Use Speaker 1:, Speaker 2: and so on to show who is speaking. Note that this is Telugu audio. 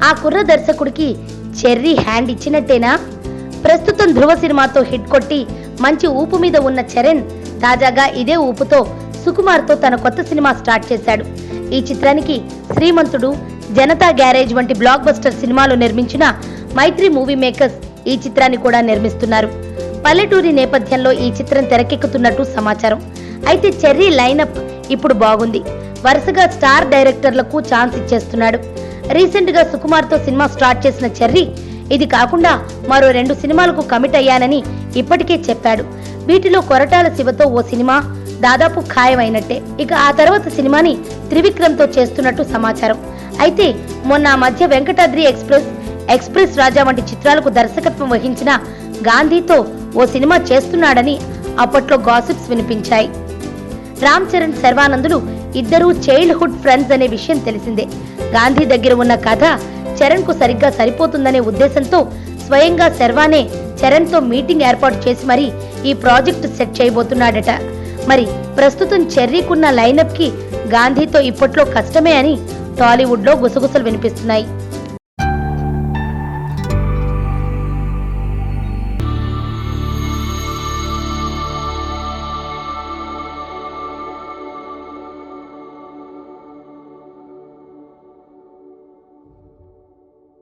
Speaker 1: ఆ కుర్ర దర్శకుడికి చెర్రీ హ్యాండ్ ఇచ్చినట్టేనా? ప్రస్తుతం ధృవ సినిమాతో హిట్ కొట్టి మంచి ఊపు మీద ఉన్న చరణ్ తాజాగా ఇదే ఊపుతో సుకుమార్తో తన కొత్త సినిమా స్టార్ట్ చేశాడు. ఈ చిత్రానికి శ్రీమంతుడు, జనతా గ్యారేజ్ వంటి బ్లాక్ బస్టర్ సినిమాలు నిర్మించిన మైత్రి మూవీ మేకర్స్ ఈ చిత్రాన్ని కూడా నిర్మిస్తున్నారు. పల్లెటూరి నేపథ్యంలో ఈ చిత్రం తెరకెక్కుతున్నట్టు సమాచారం. అయితే చెర్రీ లైనప్ ఇప్పుడు బాగుంది. వరుసగా స్టార్ డైరెక్టర్లకు ఛాన్స్ ఇచ్చేస్తున్నాడు. రీసెంట్ గా సుకుమార్తో సినిమా స్టార్ట్ చేసిన చెర్రీ ఇది కాకుండా మరో 2 సినిమాలకు కమిట్ అయ్యానని ఇప్పటికే చెప్పాడు. వీటిలో కొరటాల శివతో ఓ సినిమా దాదాపు ఖాయమైనట్టే. ఇక ఆ తర్వాత సినిమాని త్రివిక్రమ్తో చేస్తున్నట్టు సమాచారం. అయితే మొన్న మధ్య వెంకటాద్రి ఎక్స్ప్రెస్ రాజా వంటి చిత్రాలకు దర్శకత్వం వహించిన గాంధీతో ఓ సినిమా చేస్తున్నాడని అప్పట్లో గాసిప్స్ వినిపించాయి. రామ్ చరణ్, శర్వానందులు ఇద్దరూ చైల్డ్హుడ్ ఫ్రెండ్స్ అనే విషయం తెలిసిందే. గాంధీ దగ్గర ఉన్న కథ చరణ్ కు సరిగ్గా సరిపోతుందనే ఉద్దేశంతో స్వయంగా శర్వానే చరణ్ తో మీటింగ్ ఏర్పాటు చేసి మరి ఈ ప్రాజెక్ట్ సెట్ చేయబోతున్నాడట. మరి ప్రస్తుతం చెర్రీకున్న లైనప్ కి గాంధీతో ఇప్పట్లో కష్టమే అని టాలీవుడ్ లో గుసగుసలు వినిపిస్తున్నాయి.